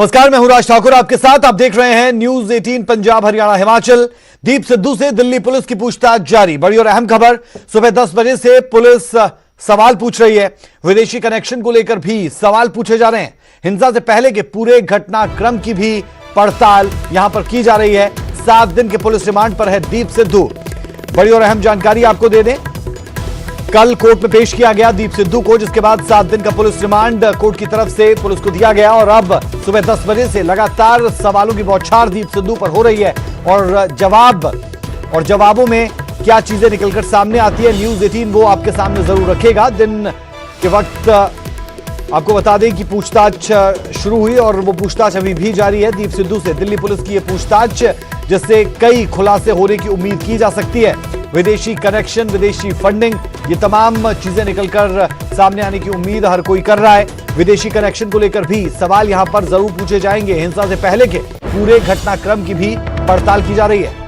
नमस्कार, मैं हूं राज ठाकुर आपके साथ। आप देख रहे हैं न्यूज 18 पंजाब हरियाणा हिमाचल। दीप सिद्धू से दिल्ली पुलिस की पूछताछ जारी। बड़ी और अहम खबर, सुबह 10 बजे से पुलिस सवाल पूछ रही है। विदेशी कनेक्शन को लेकर भी सवाल पूछे जा रहे हैं। हिंसा से पहले के पूरे घटनाक्रम की भी पड़ताल यहां पर की जा रही है। 7 दिन के पुलिस रिमांड पर है दीप सिद्धू। बड़ी और अहम जानकारी आपको दे दें, कल कोर्ट में पेश किया गया दीप सिद्धू को, जिसके बाद 7 दिन का पुलिस रिमांड कोर्ट की तरफ से पुलिस को दिया गया। और अब सुबह 10 बजे से लगातार सवालों की बौछार दीप सिद्धू पर हो रही है और जवाबों में क्या चीजें निकलकर सामने आती है, न्यूज 18 वो आपके सामने जरूर रखेगा। दिन के वक्त आपको बता दें कि पूछताछ शुरू हुई और वो पूछताछ अभी भी जारी है दीप सिद्धू से। दिल्ली पुलिस की ये पूछताछ, जिससे कई खुलासे होने की उम्मीद की जा सकती है। विदेशी कनेक्शन, विदेशी फंडिंग, ये तमाम चीजें निकलकर सामने आने की उम्मीद हर कोई कर रहा है। विदेशी कनेक्शन को लेकर भी सवाल यहां पर जरूर पूछे जाएंगे। हिंसा से पहले के पूरे घटनाक्रम की भी पड़ताल की जा रही है।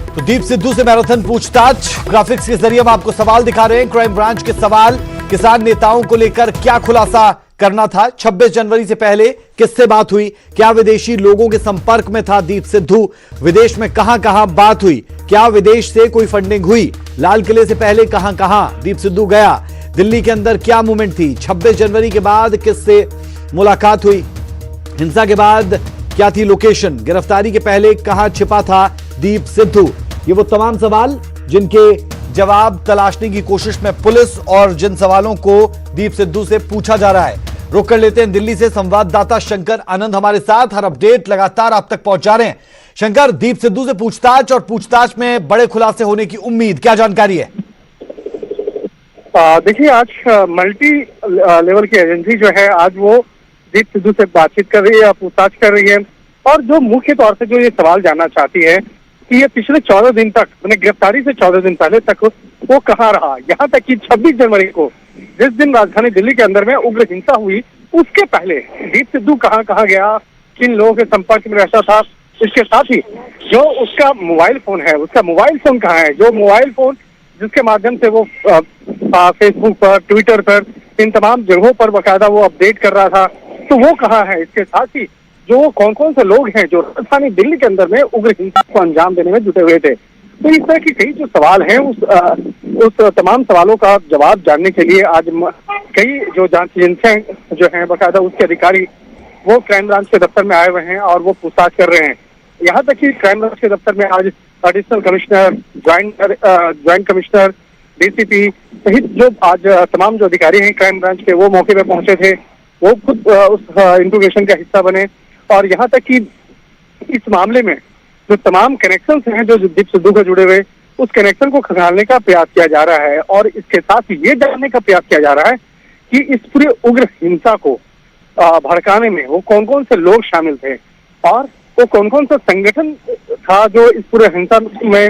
तो दीप सिद्धू से मैराथन पूछताछ, ग्राफिक्स के जरिए हम आपको सवाल दिखा रहे हैं। क्राइम ब्रांच के सवाल, किसान नेताओं को लेकर क्या खुलासा करना था, 26 जनवरी से पहले किससे बात हुई, क्या विदेशी लोगों के संपर्क में था दीप सिद्धू, विदेश में कहां कहां बात हुई, क्या विदेश से कोई फंडिंग हुई, लाल किले से पहले कहां कहां दीप सिद्धू गया, दिल्ली के अंदर क्या मूवमेंट थी, 26 जनवरी के बाद किससे मुलाकात हुई, हिंसा के बाद क्या थी लोकेशन, गिरफ्तारी के पहले कहां छिपा था दीप सिद्धू। ये वो तमाम सवाल जिनके जवाब तलाशने की कोशिश में पुलिस और जिन सवालों को दीप सिद्धू से पूछा जा रहा है। रुक कर लेते हैं दिल्ली से संवाददाता शंकर आनंद हमारे साथ, हर अपडेट लगातार आप तक पहुंचा रहे हैं। शंकर, दीप सिद्धू से पूछताछ और पूछताछ में बड़े खुलासे होने की उम्मीद, क्या जानकारी है? देखिए, आज मल्टी लेवल की एजेंसी जो है, आज वो दीप सिद्धू से बातचीत कर रही है, पूछताछ कर रही है। और जो मुख्य तौर से जो ये सवाल जानना चाहती है कि ये पिछले 14 दिन तक, मैंने गिरफ्तारी से 14 दिन पहले तक वो कहाँ रहा। यहाँ तक कि 26 जनवरी को, जिस दिन राजधानी दिल्ली के अंदर में उग्र हिंसा हुई, उसके पहले दीप सिद्धू कहाँ कहाँ गया, किन लोगों के संपर्क में रहता था। इसके साथ ही जो उसका मोबाइल फोन है, उसका मोबाइल फोन कहाँ है, जो मोबाइल फोन जिसके माध्यम से वो फेसबुक पर, ट्विटर पर, इन तमाम जगहों पर बाकायदा वो अपडेट कर रहा था, तो वो कहाँ है। इसके साथ ही जो कौन कौन से लोग हैं जो राजधानी दिल्ली के अंदर में उग्र हिंसा को अंजाम देने में जुटे हुए थे। तो इस तरह की कई जो सवाल हैं, उस तमाम सवालों का जवाब जानने के लिए आज कई जो जांच एजेंसियां जो हैं, बाकायदा उसके अधिकारी वो क्राइम ब्रांच के दफ्तर में आए हुए हैं और वो पूछताछ कर रहे हैं। यहाँ तक कि क्राइम ब्रांच के दफ्तर में आज additional commissioner, joint commissioner, DCP सहित जो आज तमाम जो अधिकारी हैं क्राइम ब्रांच के, वो मौके पर पहुंचे थे। वो खुद उस इंट्रोगेशन का हिस्सा बने। और यहाँ तक कि इस मामले में जो तमाम कनेक्शंस हैं जो दीप सिद्धू से जुड़े हुए, उस कनेक्शन को खंगालने का प्रयास किया जा रहा है। और इसके साथ ये जानने का प्रयास किया जा रहा है कि इस पूरे उग्र हिंसा को भड़काने में वो कौन कौन से लोग शामिल थे और वो कौन कौन सा संगठन था जो इस पूरे हिंसा में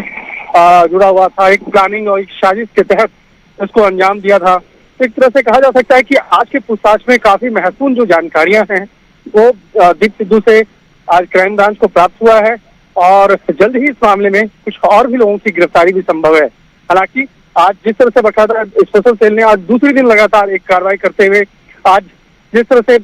जुड़ा हुआ था, एक प्लानिंग और एक साजिश के तहत इसको अंजाम दिया था। एक तरह से कहा जा सकता है कि आज के पूछताछ में काफी महत्वपूर्ण जो जानकारियां हैं वो दीप सिद्धू से आज क्राइम ब्रांच को प्राप्त हुआ है। और जल्द ही इस मामले में कुछ और भी लोगों की गिरफ्तारी भी संभव है। हालांकि आज जिस तरह से बाकायदा स्पेशल सेल ने आज दूसरे दिन लगातार एक कार्रवाई करते हुए आज जिस तरह से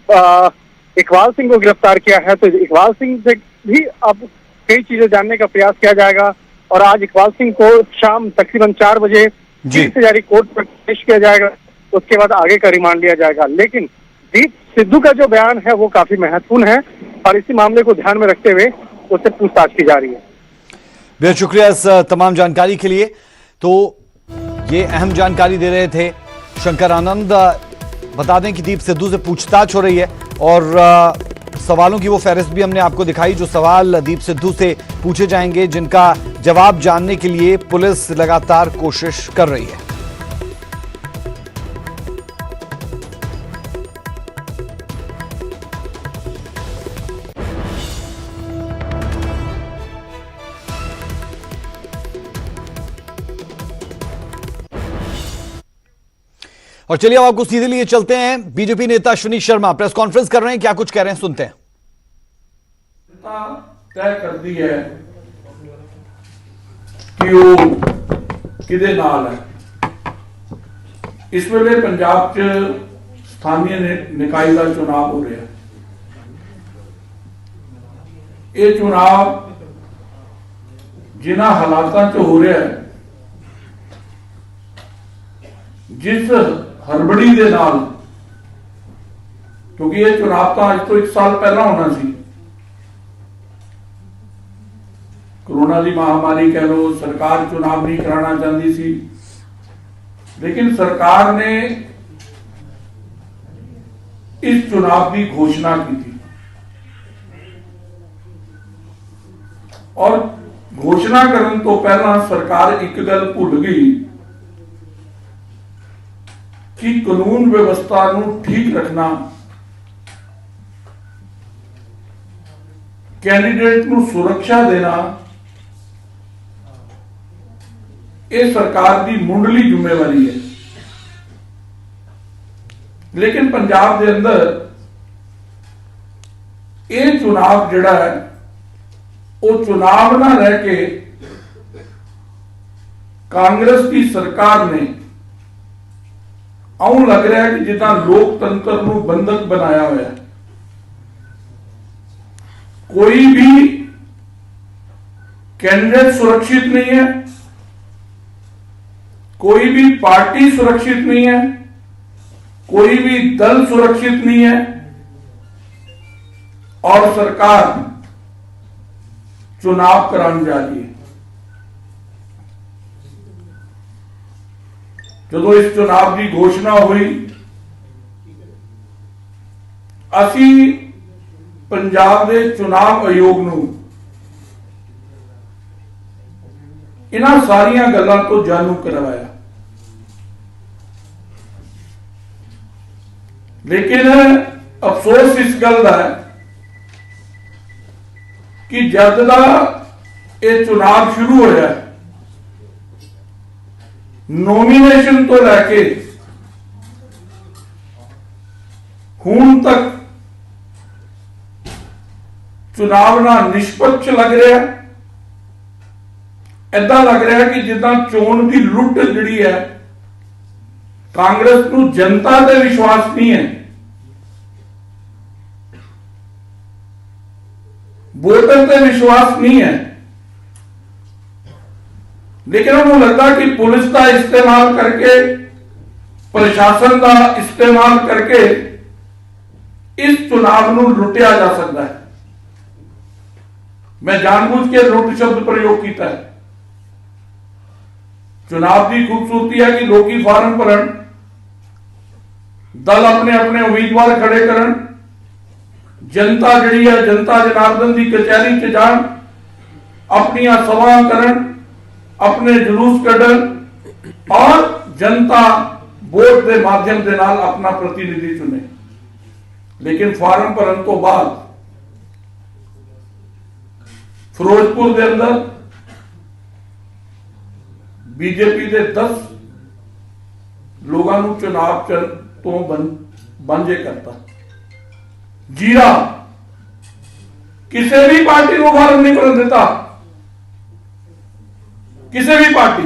इकबाल सिंह को गिरफ्तार किया है, तो इकबाल सिंह से भी अब कई चीजें जानने का प्रयास किया जाएगा। और आज इकबाल सिंह को शाम तकरीबन 4 बजे जेल से जारी कोर्ट पर पेश किया जाएगा। उसके बाद आगे का रिमांड लिया जाएगा। लेकिन दीप सिद्धू का जो बयान है वो काफी महत्वपूर्ण है और इसी मामले को ध्यान में रखते हुए उससे पूछताछ की जा रही है। बेहद शुक्रिया इस तमाम जानकारी के लिए। तो ये अहम जानकारी दे रहे थे शंकर आनंद। बता दें कि दीप सिद्धू से पूछताछ हो रही है और सवालों की वो फहरिस्त भी हमने आपको दिखाई, जो सवाल दीप सिद्धू से पूछे जाएंगे, जिनका जवाब जानने के लिए पुलिस लगातार कोशिश कर रही है। और चलिए अब आपको सीधे लिए चलते हैं। बीजेपी नेता अश्विनी शर्मा प्रेस कॉन्फ्रेंस कर रहे हैं, क्या कुछ कह रहे हैं सुनते हैं। तय कर दी है कि वो किदे नाल है। इस वेले पंजाब च स्थानीय निकाय का चुनाव हो रहा है। ये चुनाव जिन्हां हालातां च हो रहा है, जिस हड़बड़ी दे नाल, क्योंकि ये चुनाव तो अज तो 1 साल पहला होना सी, कोरोना की महामारी कह लो, सरकार चुनाव नहीं कराना चाहती सी, लेकिन सरकार ने इस चुनाव की घोषणा की थी और घोषणा करने तो पहला सरकार एक गल भुल गई कि कानून व्यवस्था को ठीक रखना, कैंडीडेट को सुरक्षा देना, ये सरकार की मुंडली जिम्मेवारी है। लेकिन पंजाब के अंदर ये चुनाव जिहड़ा है वो चुनाव ना रह के कांग्रेस की सरकार ने आउं लग रहा है कि जितना लोकतंत्र को बंधक बनाया हुआ है। कोई भी कैंडिडेट सुरक्षित नहीं है, कोई भी पार्टी सुरक्षित नहीं है, कोई भी दल सुरक्षित नहीं है और सरकार चुनाव कराने जा रही है। जो इस चुनाव की घोषणा हुई, असी पंजाब के चुनाव आयोग नूं इन्हां सारियां गल्लां तो जानू करवाया, लेकिन अफसोस इस गल का है कि जद दा ये चुनाव शुरू होया, नॉमिनेशन तो लैके हुण तक चुनाव ना निष्पक्ष लग रहा है। ऐसा लग रहा है कि जिदा चोण की लुट जिहड़ी है, कांग्रेस को जनता पे विश्वास नहीं है, वोटर पे विश्वास नहीं है, लेकिन उन्होंने लगता कि पुलिस का इस्तेमाल करके, प्रशासन का इस्तेमाल करके इस चुनाव को लुटिया जा सकता है। मैं जानबूझ के लुट शब्द प्रयोग किया है। चुनाव की खूबसूरती है कि लोग फार्म भरन, दल अपने अपने उम्मीदवार खड़े करन, जनता जिहड़ी है जनता जनार्दन की कचहरी च जान, अपनी सभा करन, अपने जुलूस कढन और जनता वोट के माध्यम के नाल अपना प्रतिनिधि चुने। लेकिन फार्म भरन तो बाद फिरोजपुर के अंदर बीजेपी के 10 लोगों को चुनाव तो बंजे करता। जीरा किसी भी पार्टी को फार्म नहीं भरन देता, किसी भी पार्टी।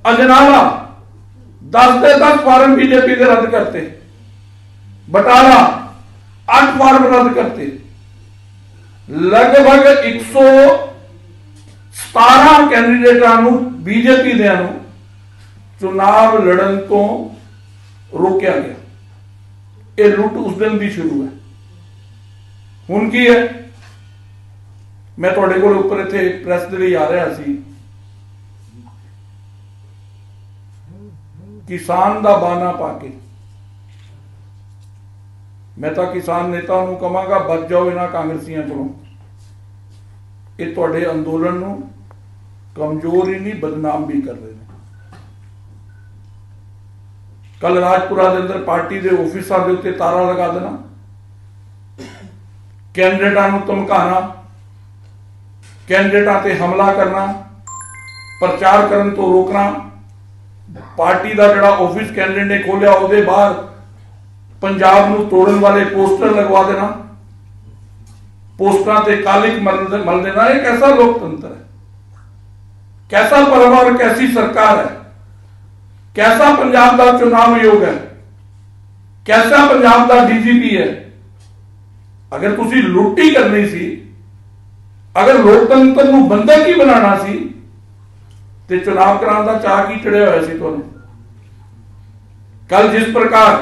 अजनाला 10 के 10 फार्म बीजेपी के रद्द करते, बटाला 8 फार्म रद्द करते, लगभग 117 कैंडीडेटों बीजेपी दे चुनाव लड़न तो रोकया गया। ये लुट उस दिन भी शुरू है। हुण की है, मैं तुहाडे कोल उपर इत्थे प्रेस दे लई आ रहा सी, किसान दा बाना पाके मैं तो किसान नेता नूं कहांगा बच जाओ इन्हां कांग्रेसियां कोलों। ये तुहाडे अंदोलन नूं कमजोर ही नहीं बदनाम भी कर रहे हैं। कल राजपुरा के अंदर पार्टी के ऑफिसर के उत्ते तारा लगा देना, कैंडिडेटां नूं धमकाना, कैंडिडेटां ते हमला करना, प्रचार करन तो रोकना, पार्टी का जिहड़ा ऑफिस कैंडिडेट ने खोलिया उहदे बाहर पंजाब नूं तोड़न वाले पोस्टर लगवा देना, पोस्टरां ते कालिक मल देना। एक ऐसा लोकतंत्र है कैसा परिवार और कैसी सरकार है, कैसा पंजाब का चुनाव आयोग है, कैसा पंजाब का डीजीपी है। अगर तुसी लुट्टी करनी सी, अगर लोकतंत्र नूं बंधक ही बनाना सी, ते चुनाव कराने का चाह की चढ़िया होया सी तुहानूं। कल जिस प्रकार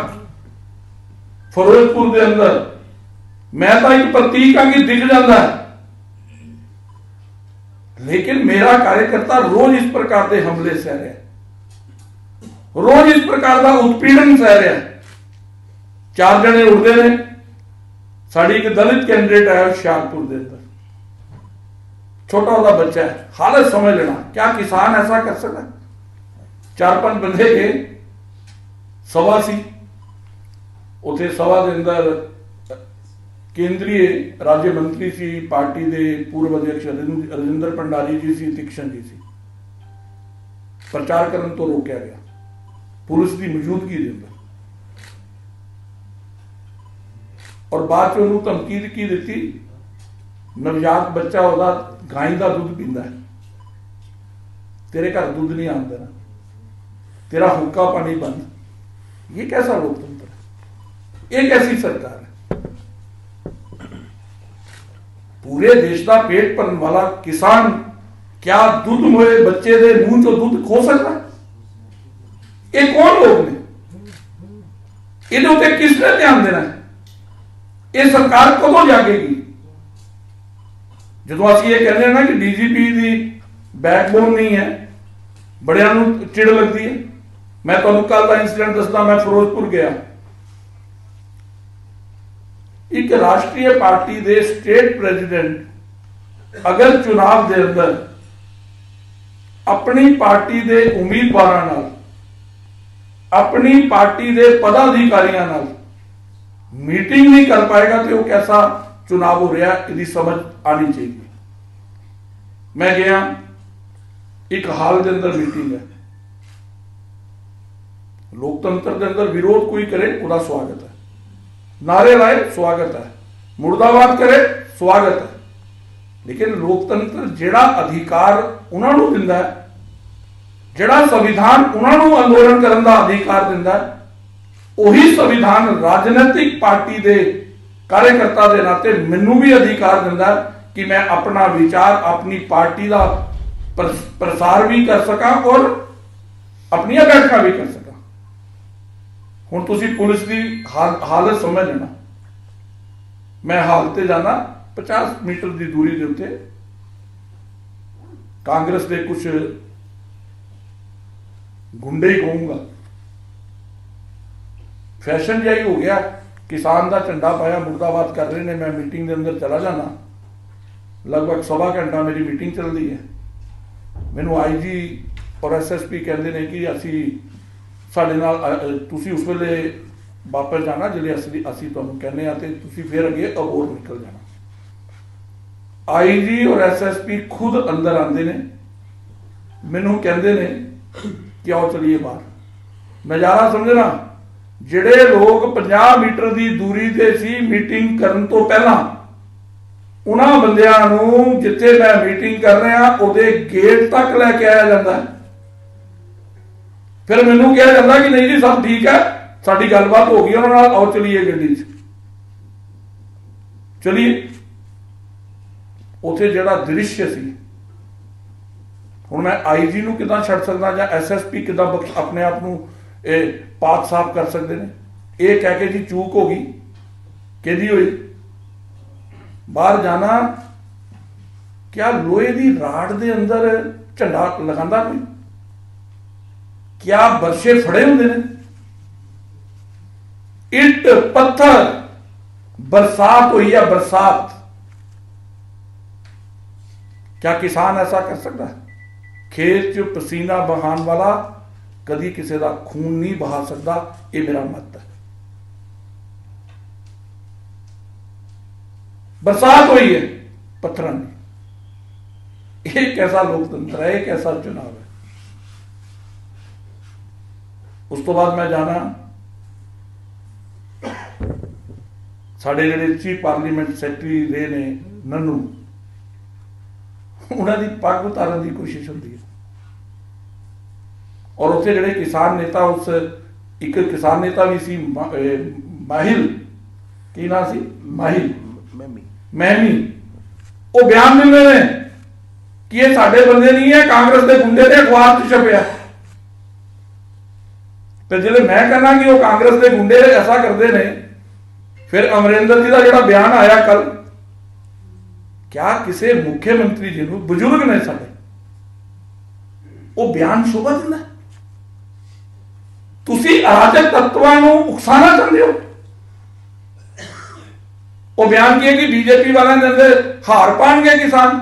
फिरोजपुर के अंदर मैं तो एक प्रतीक हाँ कि दिख जाता है, लेकिन मेरा कार्यकर्ता रोज इस प्रकार के हमले सह रहा है, रोज इस प्रकार का उत्पीड़न सह रहा है। 4 जने उड़ते ने, साड़ी एक दलित कैंडिडेट है हुशियारपुर के अंदर, छोटा सा बच्चा है। हालत समझ लेना, क्या किसान ऐसा कर सकता है? 4-5 बंदे के सभा सी, उथे सभा के अंदर केंद्रीय राज्य मंत्री सी, पार्टी के पूर्व अध्यक्ष राजिंदर भंडारी जी सी, तीक्षण जी सी। प्रचार करने तो रोकया गया पुलिस की मौजूदगी के अंदर, और बाद च उन्होंने धमकी की दी, नवजात बच्चा वह गाय का दुध पींदा है, तेरे घर दुध नहीं आन देना, तेरा हुक्का पानी बंद। ये कैसा लोकतंत्र है? ये कैसी सरकार है? पूरे देश का पेट भरने वाला किसान क्या दुध मोए बच्चे दे मुंह चो दुध खो सकता है? ये कौन लोग ने? इहदे उत्ते किसने ध्यान देना है? ये सरकार कदों जागेगी? जो असं ये कहते हैं ना कि डीजीपी की बैकबोन नहीं है, बड़िया चिड़ लगती है। मैं तुहानूं कल का इंसीडेंट दसदा, मैं फिरोजपुर गया, एक राष्ट्रीय पार्टी के स्टेट प्रेजिडेंट अगर चुनाव के अंदर अपनी पार्टी के उम्मीदवारों नाल, अपनी पार्टी के पदाधिकारियों नाल मीटिंग नहीं कर पाएगा तो कैसा चुनाव हो रहा, इसकी समझ आनी चाहिए। मैं गया, एक हाल के अंदर मीटिंग है, लोकतंत्र के अंदर विरोध कोई करे उसका स्वागत है, नारे लाए स्वागत है, मुर्दाबाद करे स्वागत है, लेकिन लोकतंत्र जिहड़ा अधिकार उन्होंने दिंदा है, जिहड़ा संविधान उन्होंने अंदोलन करने का अधिकार दिंदा है, वही संविधान राजनीतिक पार्टी के कार्यकर्ता के नाते मैनू भी अधिकार दिंदा है कि मैं अपना विचार अपनी पार्टी का प्रसार भी कर सका और अपनी बैठक भी कर सका। हुण तुसीं पुलिस की हालत समझ लेना, मैं हाल ते जाना 50 मीटर की दूरी के उत्ते कांग्रेस के कुछ गुंडे ही कहूंगा, फैशन जिहा ही हो गया, किसान का झंडा पाया मुर्दाबाद कर रहे हैं। मैं मीटिंग के अंदर चला जाना, लगभग 1.25 घंटा मेरी मीटिंग चल रही है, मैनू IG और SSP कहते हैं कि असी साडे नाल तुसी उस वेले वापस जाना जिले असी तुहानूं कहने आ ते तुसी फिर अगे अबोर निकल जाना। IG और SSP खुद अंदर आते ने, मैनू कहते हैं कि आओ चलिए बाहर। नज़ारा समझना, जिहड़े लोग 50 मीटर की दूरी ते सी मीटिंग करन तो पहला, उन्हां बंदियां नूं जिथे मैं मीटिंग कर रहा उहदे गेट तक लैके आया जाता है। फिर मैनू कहा जाता कि नहीं जी सब ठीक है, साडी गलबात हो गई उन्हां नाल, आओ चलिए गड्डी च चलिए। उत्थे जिहड़ा दृश्य सी, हुण मैं IG नूं किदां छड्ड सकदा जां SSP किदां अपने आप नूं पाक साफ कर सकते हैं? ये कह के जी चूक हो गई, किहदी होई? बाहर जाना, क्या लोहे की राड़ के अंदर झंडा लगांदा कोई? क्या बर्शे फड़े होंदे ने? इट पत्थर बरसात हुई है, बरसात। क्या किसान ऐसा कर सकता है? खेत च पसीना बहाने वाला कभी किसी का खून नहीं बहा सकता, ये मेरा मत है। बरसात हुई है पत्थर की, ये कैसा लोकतंत्र है, ये कैसा चुनाव है? उस तो बाद मैं जाना, साडे जिहड़े चीफ पार्लीमेंट सैकटरी रहे ने नन्नू, उन्होंने पग उतारन की कोशिश होती है। ਔਰ ਉੱਥੇ ਜਿਹੜੇ ਕਿਸਾਨ ਨੇਤਾ ਉਸ ਇੱਕ ਕਿਸਾਨ ਨੇਤਾ ਵੀ ਸੀ ਮਾਹਿਲ, ਕੀ ਨਾਂ ਸੀ, ਮਾਹਿਲ ਮਹਿਮੀ, ਉਹ ਬਿਆਨ ਦਿੰਦੇ ਨੇ ਕਿ ਇਹ ਸਾਡੇ ਬੰਦੇ ਨਹੀਂ ਹੈ, ਕਾਂਗਰਸ ਦੇ ਗੁੰਡੇ ਨੇ ਅਖਬਾਰ 'ਚ ਛਪਿਆ। ਤੇ ਜਿਹੜੇ ਮੈਂ ਕਹਿੰਦਾ ਕਿ ਉਹ ਕਾਂਗਰਸ ਦੇ ਗੁੰਡੇ ਐਸਾ ਕਰਦੇ ਨੇ, ਫਿਰ ਅਮਰਿੰਦਰ ਜੀ ਦਾ ਜਿਹੜਾ ਬਿਆਨ ਆਇਆ ਕੱਲ, ਕਿਆ ਕਿਸੇ ਮੁੱਖ ਮੰਤਰੀ ਜੀ ਨੂੰ, ਬਜ਼ੁਰਗ ਨੇ ਸਾਡੇ, ਉਹ ਬਿਆਨ ਸ਼ੋਭਾ ਦਿੰਦਾ? ਤੁਸੀਂ ਅਰਾਜਕ ਤੱਤਾਂ ਨੂੰ ਉਕਸਾਉਣਾ ਚਾਹੁੰਦੇ ਹੋ। ਉਹ ਬਿਆਨ ਕੀ ਹੈ ਕਿ ਬੀਜੇਪੀ ਵਾਲਿਆਂ ਦੇ ਅੰਦਰ ਹਾਰ ਪਾਣਗੇ ਕਿਸਾਨ।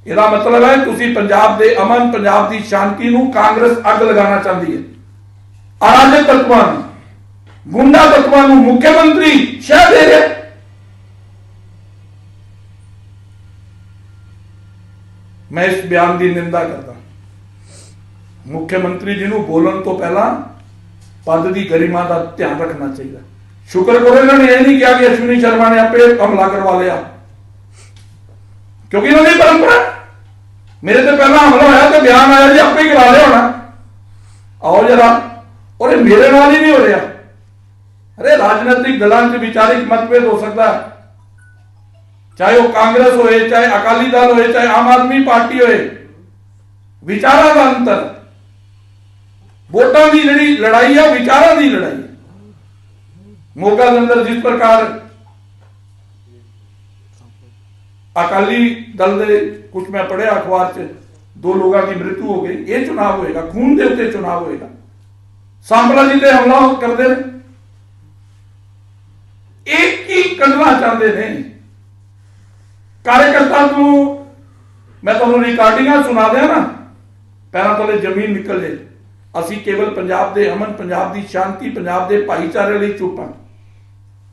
ਇਹਦਾ ਮਤਲਬ ਹੈ ਤੁਸੀਂ ਪੰਜਾਬ ਦੇ ਅਮਨ, ਪੰਜਾਬ ਦੀ ਸ਼ਾਂਤੀ ਨੂੰ ਕਾਂਗਰਸ ਅੱਗ ਲਗਾਉਣਾ ਚਾਹੁੰਦੀ ਹੈ। ਅਰਾਜਕ ਤੱਤਾਂ ਨੂੰ, ਗੁੰਡਾ ਤੱਤਾਂ ਨੂੰ ਮੁੱਖ ਮੰਤਰੀ ਸ਼ਹਿ ਦੇ ਰਿਹਾ। ਮੈਂ ਇਸ ਬਿਆਨ ਦੀ ਨਿੰਦਾ ਕਰਦਾ। ਮੁੱਖ ਮੰਤਰੀ ਜੀ ਨੂੰ ਬੋਲਣ ਤੋਂ ਪਹਿਲਾਂ ਪਦ ਦੀ ਗਰਿਮਾ ਦਾ ਧਿਆਨ ਰੱਖਣਾ ਚਾਹੀਦਾ। ਸ਼ੁਕਰ ਕਰੋ ਇਹਨਾਂ ਨੇ ਇਹ ਨਹੀਂ ਕਿਹਾ ਕਿ ਅਸ਼ਵਨੀ ਸ਼ਰਮਾ ਨੇ ਆਪੇ ਹਮਲਾ ਕਰਵਾ ਲਿਆ, ਕਿਉਂਕਿ ਇਹਨਾਂ ਦੀ ਪਰੰਪਰਾ, ਮੇਰੇ ਤੇ ਪਹਿਲਾਂ ਹਮਲਾ ਹੋਇਆ ਤੇ ਬਿਆਨ ਆਇਆ ਜੀ ਆਪੇ ਹੀ ਕਰਾ ਲਿਆ ਹੋਣਾ, ਆਓ ਜਰਾ। ਔਰ ਇਹ ਮੇਰੇ ਨਾਲ ਹੀ ਨਹੀਂ ਹੋ ਰਿਹਾ। ਅਰੇ ਰਾਜਨੀਤਿਕ ਦਲਾਂ 'ਚ ਵਿਚਾਰਿਕ ਮਤਭੇਦ ਹੋ ਸਕਦਾ ਹੈ, ਚਾਹੇ ਉਹ ਕਾਂਗਰਸ ਹੋਏ, ਚਾਹੇ ਅਕਾਲੀ ਦਲ ਹੋਏ, ਚਾਹੇ ਆਮ ਆਦਮੀ ਪਾਰਟੀ ਹੋਏ, ਵਿਚਾਰਾਂ ਦਾ ਅੰਤਰ। ਵੋਟਾਂ ਦੀ ਜਿਹੜੀ ਲੜਾਈ ਹੈ, ਵਿਚਾਰਾਂ ਦੀ ਲੜਾਈ ਹੈ। ਮੋਗਾ ਦੇ ਅੰਦਰ ਜਿਸ ਪ੍ਰਕਾਰ ਅਕਾਲੀ ਦਲ ਦੇ, ਕੁਝ ਮੈਂ ਪੜਿਆ ਅਖਬਾਰ 'ਚ, 2 ਲੋਕਾਂ ਦੀ ਮ੍ਰਿत्यु ਹੋ ਗਈ। ਇਹ ਚੁਣਾਵ ਹੋਏਗਾ, ਖੂਨ ਦੇ ਉੱਤੇ ਚੁਣਾਵ ਹੋਏਗਾ। ਸਾਂਪਲਾ ਜੀ ਤੇ ਹਮਲਾ ਕਰਦੇ ਨੇ, ਇੱਕ ਹੀ ਕੱਢਣਾ ਚਾਹੁੰਦੇ ਨੇ। ਕਾਰਜਕਰਤਾ ਨੂੰ ਮੈਂ ਤੁਹਾਨੂੰ ਰਿਕਾਰਡਿੰਗਾਂ ਸੁਣਾ ਦਿਆਂ ਨਾ, ਪੈਰਾਂ ਥੱਲੇ ਜ਼ਮੀਨ ਨਿਕਲ ਜੇ। ਅਸੀਂ ਕੇਵਲ ਪੰਜਾਬ ਦੇ ਅਮਨ, ਪੰਜਾਬ ਦੀ ਸ਼ਾਂਤੀ, ਪੰਜਾਬ ਦੇ ਭਾਈਚਾਰੇ ਲਈ ਚੁੱਪ ਹਾਂ।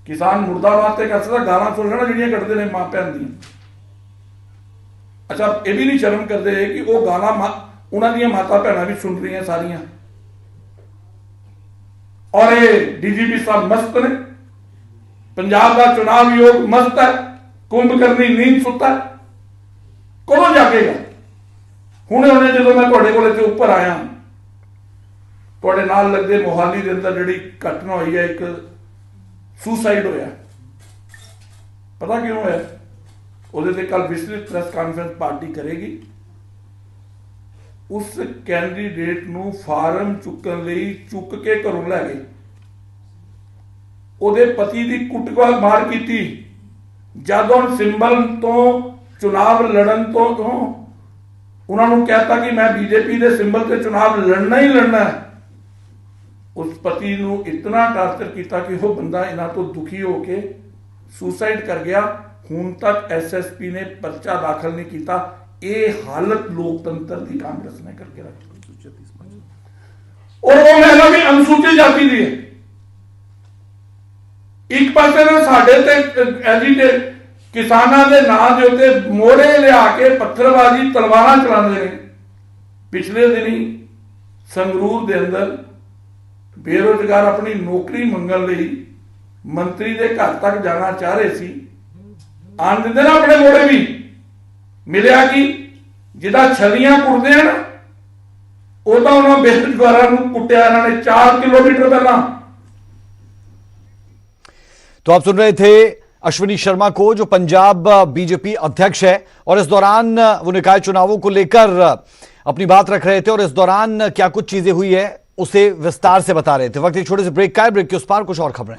ਕਿਸਾਨ ਮੁਰਦਾਬਾਦ ਤੇ ਕਰ ਸਕਦਾ, ਗਾਲਾਂ ਸੁਣ ਲੈਣਾ ਜਿਹੜੀਆਂ ਕੱਢਦੇ ਨੇ ਮਾਂ ਭੈਣ ਦੀਆਂ। ਅੱਛਾ, ਇਹ ਵੀ ਨਹੀਂ ਸ਼ਰਮ ਕਰਦੇ ਕਿ ਉਹ ਗਾਲਾਂ ਉਹਨਾਂ ਦੀਆਂ ਮਾਤਾ ਭੈਣਾਂ ਵੀ ਸੁਣ ਰਹੀਆਂ ਸਾਰੀਆਂ। ਔਰ ਇਹ ਡੀਜੀਪੀ ਸਾਹਿਬ ਮਸਤ ਨੇ, ਪੰਜਾਬ ਦਾ ਚੁਣਾਵ ਯੋਗ ਮਸਤ ਹੈ, ਕੁੰਭਕਰਨੀ ਨੀਂਦ ਸੁੱਤਾ। ਕਦੋਂ ਜਾਗੇਗਾ? ਹੁਣੇ ਜਦੋਂ ਮੈਂ ਤੁਹਾਡੇ ਕੋਲ ਇੱਥੇ ਉੱਪਰ ਆਇਆ, ਤੁਹਾਡੇ ਨਾਲ ਲੱਗਦੇ ਮੋਹਾਲੀ ਦੇ ਅੰਦਰ ਜਿਹੜੀ ਘਟਨਾ ਹੋਈ ਹੈ, ਇੱਕ ਸੁਸਾਈਡ ਹੋਇਆ। ਪਤਾ ਕਿਉਂ ਹੋਇਆ? ਉਹਦੇ ਤੇ ਕੱਲ ਵਿਸਤ੍ਰਿਤ ਪ੍ਰੈਸ ਕਾਨਫਰੰਸ ਪਾਰਟੀ ਕਰੇਗੀ। ਉਸ ਕੈਂਡੀਡੇਟ ਨੂੰ ਫਾਰਮ ਚੁੱਕਣ ਲਈ ਚੁੱਕ ਕੇ ਘਰੋਂ ਲੈ ਗਏ। ਉਹਦੇ ਪਤੀ ਦੀ ਕੁੱਟਮਾਰ ਮਾਰ ਕੀਤੀ। ਜਦੋਂ ਸਿੰਬਲ ਤੋਂ ਚੁਣਾਵ ਲੜਨ ਤੋਂ ਉਹਨਾਂ ਨੂੰ ਕਹਿਤਾ ਕਿ ਮੈਂ ਬੀਜੇਪੀ ਦੇ ਸਿੰਬਲ ਤੇ ਚੁਣਾਵ ਲੜਨਾ ਹੀ ਲੜਨਾ ਹੈ। ਉਸ ਪਤੀ ਨੂੰ ਇਤਨਾ ਟਾਰਚਰ ਕੀਤਾ ਕਿ ਉਹ ਬੰਦਾ ਇਹਨਾਂ ਤੋਂ ਦੁਖੀ ਹੋ ਕੇ ਸੁਸਾਈਡ ਕਰ ਗਿਆ। ਹੁਣ ਤੱਕ ਐਸਐਸਪੀ ਨੇ ਪਰਚਾ ਦਾਖਲ ਨਹੀਂ ਕੀਤਾ। ਇਹ ਹਾਲਤ ਲੋਕਤੰਤਰ ਦੀ ਕਾਂਗਰਸ ਨੇ ਕਰਕੇ ਰੱਖੀ। ਔਰ ਉਹ ਮਹਿਲਾ ਵੀ ਅਨੁਸੂਚਿਤ ਜਾਤੀ ਦੀ ਹੈ। ਇੱਕ ਪਾਸੇ ਨੇ ਸਾਡੇ ਤੇ ਐਜੀਟੇਟ ਕਿਸਾਨਾਂ ਦੇ ਨਾਂ ਦੇ ਉੱਤੇ ਮੋੜੇ ਲਿਆ ਕੇ ਪੱਥਰਬਾਜ਼ੀ, ਤਲਵਾਰਾਂ ਚਲਾਉਂਦੇ ਨੇ। ਪਿਛਲੇ ਦਿਨੀ ਸੰਗਰੂਰ ਦੇ ਅੰਦਰ ਬੇਰੁਜ਼ਗਾਰ ਆਪਣੀ ਨੌਕਰੀ ਮੰਗਣ ਲਈ ਮੰਤਰੀ ਦੇ ਘਰ ਤੱਕ ਜਾਣਾ ਚਾਹ ਰਹੇ ਸੀ। ਆਣ ਦਿੰਦੇ ਨਾ ਆਪਣੇ ਮੋੜੇ ਵੀ। ਮਿਲਿਆ ਕਿ ਜਿਹਦਾ ਛਲੀਆਂ ਕੁੱਟਦੇ ਹਨ, ਉਹ ਤਾਂ ਉਹਨਾਂ ਬੇਰੁਜ਼ਗਾਰਾਂ ਨੂੰ ਕੁੱਟਿਆ ਇਹਨਾਂ ਨੇ 4 किलोमीटर ਪਹਿਲਾਂ। तो आप सुन रहे थे अश्विनी शर्मा को, जो पंजाब बीजेपी अध्यक्ष है, और इस दौरान वो निकाय चुनावों को लेकर अपनी बात रख रहे थे और इस दौरान क्या कुछ चीजें हुई है उसे विस्तार से बता रहे थे। वक्त एक छोटे से ब्रेक का है, ब्रेक के उस पार कुछ और खबरें।